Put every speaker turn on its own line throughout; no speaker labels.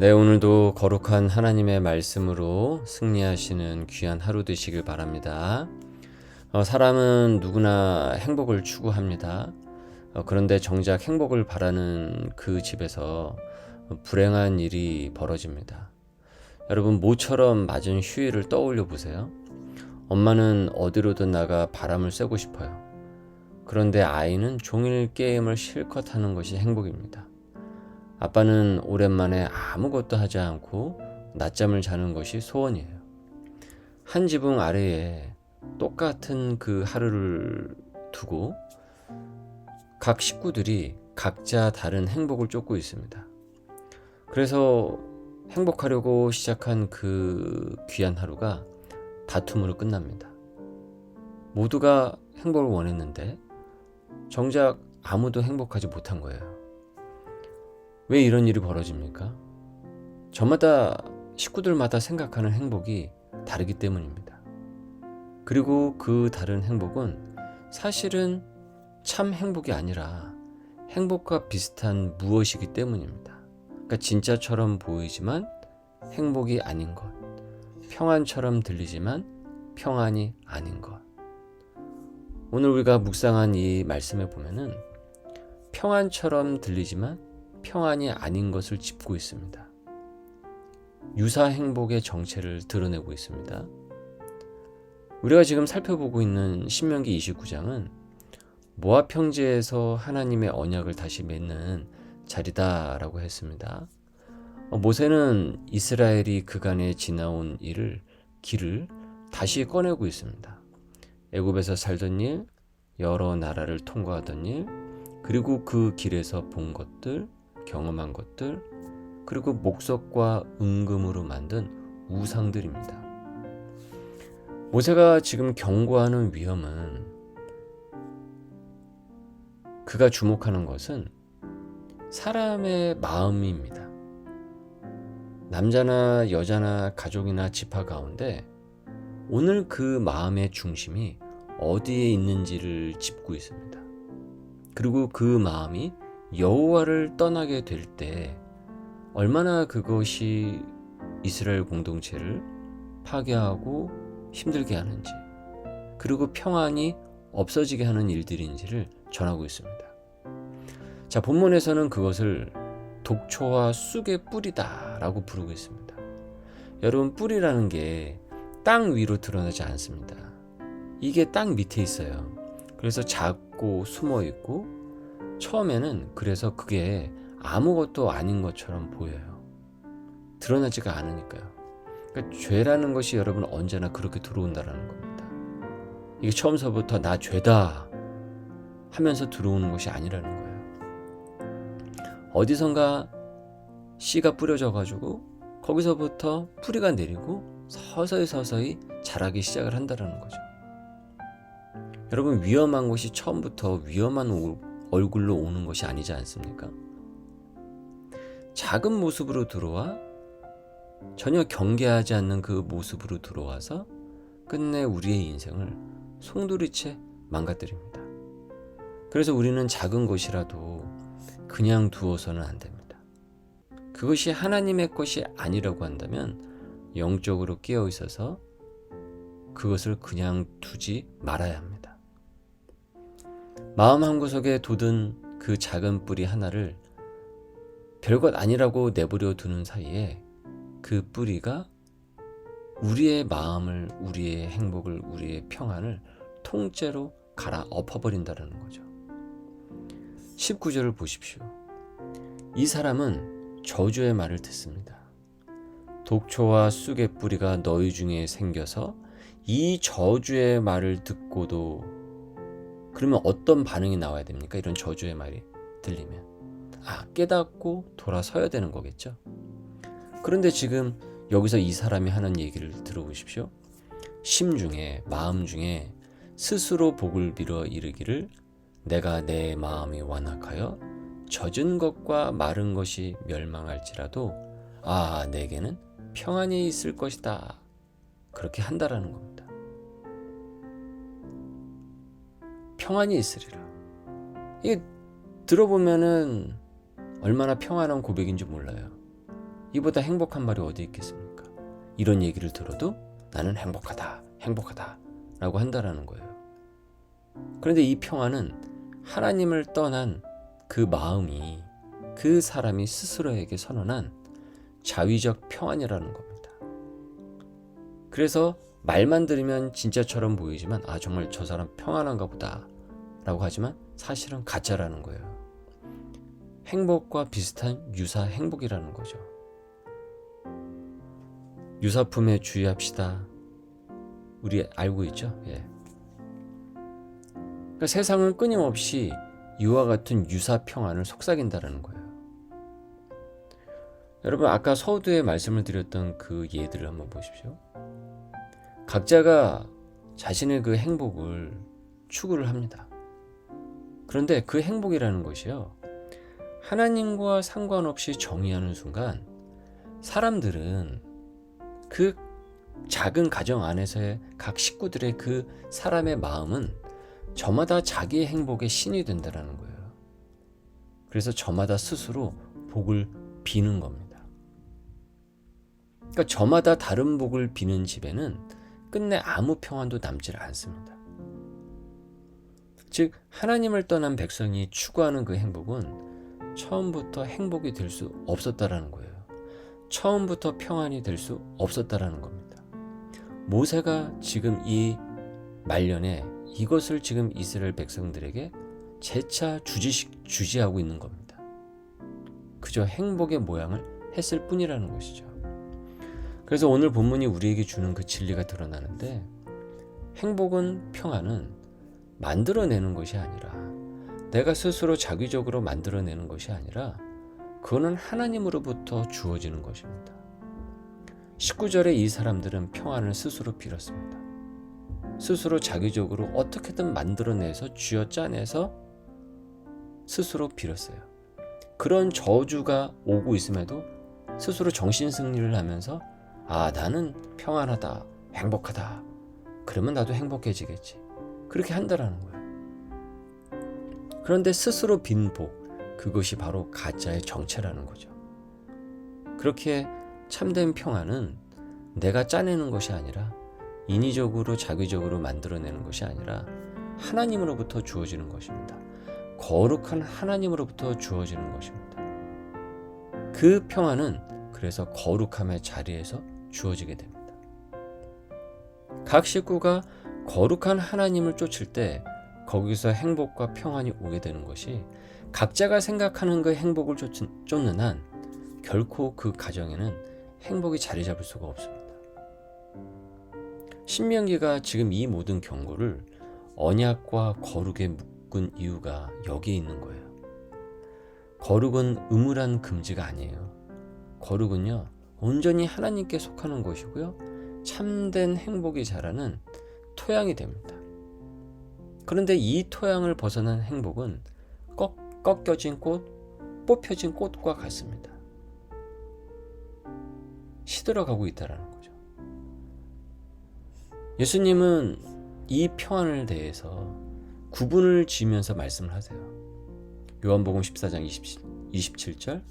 네, 오늘도 거룩한 하나님의 말씀으로 승리하시는 귀한 하루 되시길 바랍니다. 사람은 누구나 행복을 추구합니다. 그런데 정작 행복을 바라는 그 집에서 불행한 일이 벌어집니다. 여러분, 모처럼 맞은 휴일을 떠올려 보세요. 엄마는 어디로든 나가 바람을 쐬고 싶어요. 그런데 아이는 종일 게임을 실컷 하는 것이 행복입니다. 아빠는 오랜만에 아무것도 하지 않고 낮잠을 자는 것이 소원이에요. 한 지붕 아래에 똑같은 그 하루를 두고 각 식구들이 각자 다른 행복을 쫓고 있습니다. 그래서 행복하려고 시작한 그 귀한 하루가 다툼으로 끝납니다. 모두가 행복을 원했는데 정작 아무도 행복하지 못한 거예요. 왜 이런 일이 벌어집니까? 저마다 식구들마다 생각하는 행복이 다르기 때문입니다. 그리고 그 다른 행복은 사실은 참 행복이 아니라 행복과 비슷한 무엇이기 때문입니다. 그러니까 진짜처럼 보이지만 행복이 아닌 것, 평안처럼 들리지만 평안이 아닌 것. 오늘 우리가 묵상한 이 말씀에 보면은 평안처럼 들리지만 평안이 아닌 것을 짚고 있습니다. 유사 행복의 정체를 드러내고 있습니다. 우리가 지금 살펴보고 있는 신명기 29장은 모압 평지에서 하나님의 언약을 다시 맺는 자리다라고 했습니다. 모세는 이스라엘이 그간에 지나온 길을 다시 꺼내고 있습니다. 애굽에서 살던 일, 여러 나라를 통과하던 일, 그리고 그 길에서 본 것들, 경험한 것들, 그리고 목석과 은금으로 만든 우상들입니다. 모세가 지금 경고하는 위험은, 그가 주목하는 것은 사람의 마음입니다. 남자나 여자나 가족이나 지파 가운데 오늘 그 마음의 중심이 어디에 있는지를 짚고 있습니다. 그리고 그 마음이 여호와를 떠나게 될 때 얼마나 그것이 이스라엘 공동체를 파괴하고 힘들게 하는지, 그리고 평안이 없어지게 하는 일들인지를 전하고 있습니다. 자, 본문에서는 그것을 독초와 쑥의 뿌리다 라고 부르고 있습니다. 여러분, 뿌리라는 게 땅 위로 드러나지 않습니다. 이게 땅 밑에 있어요. 그래서 작고 숨어 있고 처음에는 그래서 그게 아무것도 아닌 것처럼 보여요. 드러나지가 않으니까요. 그러니까 죄라는 것이 여러분 언제나 그렇게 들어온다라는 겁니다. 이게 처음서부터 나 죄다 하면서 들어오는 것이 아니라는 거예요. 어디선가 씨가 뿌려져 가지고 거기서부터 뿌리가 내리고 서서히 자라기 시작을 한다는 거죠. 여러분, 위험한 것이 처음부터 위험한 얼굴로 오는 것이 아니지 않습니까? 작은 모습으로 들어와 전혀 경계하지 않는 그 모습으로 들어와서 끝내 우리의 인생을 송두리째 망가뜨립니다. 그래서 우리는 작은 것이라도 그냥 두어서는 안 됩니다. 그것이 하나님의 것이 아니라고 한다면 영적으로 깨어 있어서 그것을 그냥 두지 말아야 합니다. 마음 한구석에 돋은 그 작은 뿌리 하나를 별것 아니라고 내버려 두는 사이에 그 뿌리가 우리의 마음을, 우리의 행복을, 우리의 평안을 통째로 갈아 엎어버린다는 거죠. 19절을 보십시오. 이 사람은 저주의 말을 듣습니다. 독초와 쑥의 뿌리가 너희 중에 생겨서 이 저주의 말을 듣고도, 그러면 어떤 반응이 나와야 됩니까? 이런 저주의 말이 들리면 깨닫고 돌아서야 되는 거겠죠. 그런데 지금 여기서 이 사람이 하는 얘기를 들어보십시오. 심중에, 마음 중에 스스로 복을 빌어 이르기를 내가 내 마음이 완악하여 젖은 것과 마른 것이 멸망할지라도 내게는 평안이 있을 것이다. 그렇게 한다라는 겁니다. 평안이 있으리라. 이게 들어보면은 얼마나 평안한 고백인지 몰라요. 이보다 행복한 말이 어디 있겠습니까? 이런 얘기를 들어도 나는 행복하다, 행복하다 라고 한다라는 거예요. 그런데 이 평안은 하나님을 떠난 그 마음이 그 사람이 스스로에게 선언한 자위적 평안이라는 겁니다. 그래서 말만 들으면 진짜처럼 보이지만 정말 저 사람 평안한가 보다 라고 하지만 사실은 가짜라는 거예요. 행복과 비슷한 유사 행복이라는 거죠. 유사품에 주의합시다. 우리 알고 있죠? 예. 그러니까 세상은 끊임없이 이와 같은 유사 평안을 속삭인다라는 거예요. 여러분, 아까 서두에 말씀을 드렸던 그 예들을 한번 보십시오. 각자가 자신의 그 행복을 추구를 합니다. 그런데 그 행복이라는 것이요, 하나님과 상관없이 정의하는 순간 사람들은 그 작은 가정 안에서의 각 식구들의 그 사람의 마음은 저마다 자기의 행복의 신이 된다는 거예요. 그래서 저마다 스스로 복을 비는 겁니다. 그러니까 저마다 다른 복을 비는 집에는 끝내 아무 평안도 남질 않습니다. 즉, 하나님을 떠난 백성이 추구하는 그 행복은 처음부터 행복이 될 수 없었다라는 거예요. 처음부터 평안이 될 수 없었다라는 겁니다. 모세가 지금 이 말년에 이것을 지금 이스라엘 백성들에게 재차 주지하고 있는 겁니다. 그저 행복의 모양을 했을 뿐이라는 것이죠. 그래서 오늘 본문이 우리에게 주는 그 진리가 드러나는데, 행복은, 평안은 만들어내는 것이 아니라, 내가 스스로 자기적으로 만들어내는 것이 아니라 그거는 하나님으로부터 주어지는 것입니다. 19절에 이 사람들은 평안을 스스로 빌었습니다. 스스로 자기적으로 어떻게든 만들어내서 쥐어짜내서 스스로 빌었어요. 그런 저주가 오고 있음에도 스스로 정신승리를 하면서 나는 평안하다, 행복하다, 그러면 나도 행복해지겠지, 그렇게 한다라는 거예요. 그런데 스스로 빈 복, 그것이 바로 가짜의 정체라는 거죠. 그렇게 참된 평안은 내가 짜내는 것이 아니라, 인위적으로 자기적으로 만들어내는 것이 아니라 하나님으로부터 주어지는 것입니다. 거룩한 하나님으로부터 주어지는 것입니다. 그 평안은 그래서 거룩함의 자리에서 주어지게 됩니다. 각 식구가 거룩한 하나님을 쫓을 때 거기서 행복과 평안이 오게 되는 것이, 각자가 생각하는 그 행복을 쫓는 한 결코 그 가정에는 행복이 자리 잡을 수가 없습니다. 신명기가 지금 이 모든 경고를 언약과 거룩에 묶은 이유가 여기에 있는 거예요. 거룩은 의무란 금지가 아니에요. 거룩은요, 온전히 하나님께 속하는 것이고요, 참된 행복이 자라는 토양이 됩니다. 그런데 이 토양을 벗어난 행복은 꺾여진 꽃, 뽑혀진 꽃과 같습니다. 시들어가고 있다는 거죠. 예수님은 이 평안을 대해서 구분을 지으면서 말씀을 하세요. 요한복음 14장 27절,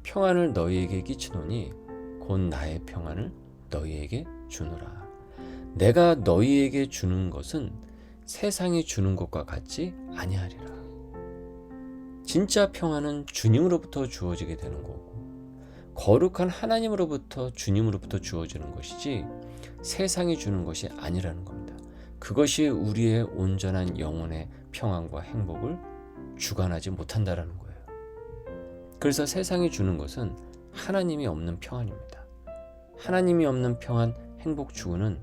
평안을 너희에게 끼치노니 곧 나의 평안을 너희에게 주노라. 내가 너희에게 주는 것은 세상이 주는 것과 같지 아니하리라. 진짜 평안은 주님으로부터 주어지게 되는 거고, 거룩한 하나님으로부터, 주님으로부터 주어지는 것이지 세상이 주는 것이 아니라는 겁니다. 그것이 우리의 온전한 영혼의 평안과 행복을 주관하지 못한다라는 거예요. 그래서 세상이 주는 것은 하나님이 없는 평안입니다. 하나님이 없는 평안, 행복 추구는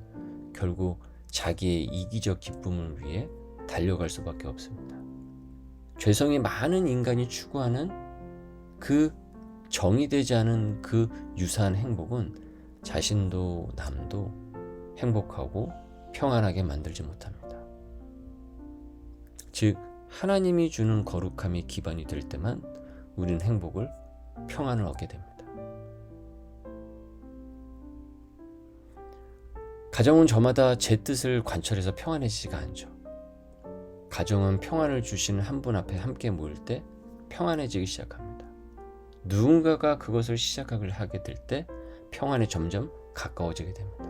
결국 자기의 이기적 기쁨을 위해 달려갈 수밖에 없습니다. 죄성이 많은 인간이 추구하는 그 정의되지 않은 그 유사한 행복은 자신도 남도 행복하고 평안하게 만들지 못합니다. 즉, 하나님이 주는 거룩함이 기반이 될 때만 우리는 행복을, 평안을 얻게 됩니다. 가정은 저마다 제 뜻을 관철해서 평안해지지가 않죠. 가정은 평안을 주시는 한 분 앞에 함께 모일 때 평안해지기 시작합니다. 누군가가 그것을 시작을 하게 될 때 평안에 점점 가까워지게 됩니다.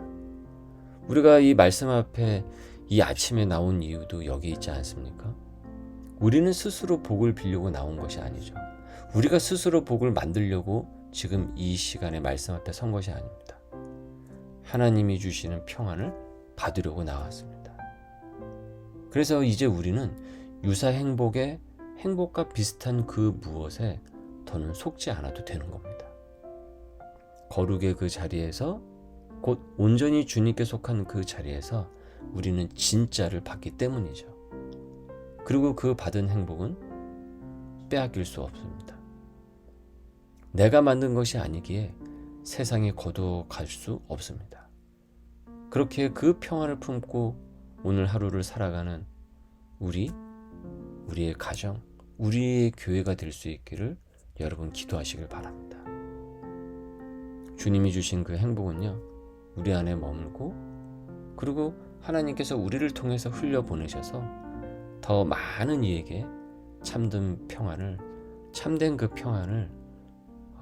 우리가 이 말씀 앞에 이 아침에 나온 이유도 여기 있지 않습니까? 우리는 스스로 복을 빌려고 나온 것이 아니죠. 우리가 스스로 복을 만들려고 지금 이 시간에 말씀 앞에 선 것이 아닙니다. 하나님이 주시는 평안을 받으려고 나왔습니다. 그래서 이제 우리는 유사 행복과 비슷한 그 무엇에 더는 속지 않아도 되는 겁니다. 거룩의 그 자리에서, 곧 온전히 주님께 속한 그 자리에서 우리는 진짜를 받기 때문이죠. 그리고 그 받은 행복은 빼앗길 수 없습니다. 내가 만든 것이 아니기에 세상에 거두어갈 수 없습니다. 그렇게 그 평안을 품고 오늘 하루를 살아가는 우리의 가정, 우리의 교회가 될 수 있기를 여러분 기도하시길 바랍니다. 주님이 주신 그 행복은요, 우리 안에 머물고, 그리고 하나님께서 우리를 통해서 흘려보내셔서 더 많은 이에게 참된 그 평안을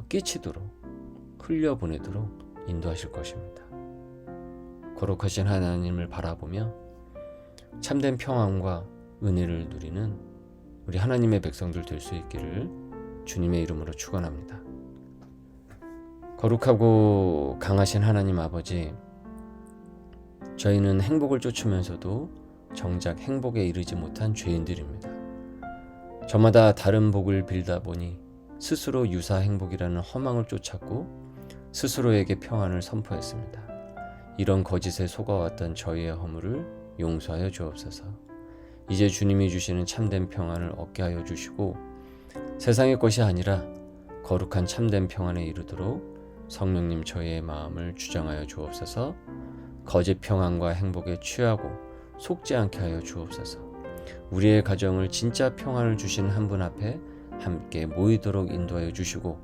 끼치도록, 흘려보내도록 인도하실 것입니다. 거룩하신 하나님을 바라보며 참된 평안과 은혜를 누리는 우리 하나님의 백성들 될 수 있기를 주님의 이름으로 축원합니다. 거룩하고 강하신 하나님 아버지, 저희는 행복을 쫓으면서도 정작 행복에 이르지 못한 죄인들입니다. 저마다 다른 복을 빌다 보니 스스로 유사 행복이라는 허망을 쫓았고 스스로에게 평안을 선포했습니다. 이런 거짓에 속아왔던 저희의 허물을 용서하여 주옵소서. 이제 주님이 주시는 참된 평안을 얻게 하여 주시고 세상의 것이 아니라 거룩한 참된 평안에 이르도록 성령님 저희의 마음을 주장하여 주옵소서. 거짓 평안과 행복에 취하고 속지 않게 하여 주옵소서. 우리의 가정을 진짜 평안을 주시는 한 분 앞에 함께 모이도록 인도하여 주시고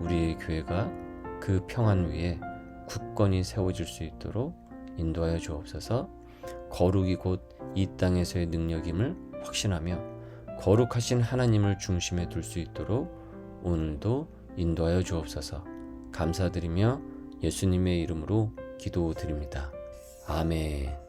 우리의 교회가 그 평안 위에 굳건히 세워질 수 있도록 인도하여 주옵소서. 거룩이 곧 이 땅에서의 능력임을 확신하며 거룩하신 하나님을 중심에 둘 수 있도록 오늘도 인도하여 주옵소서. 감사드리며 예수님의 이름으로 기도드립니다. 아멘.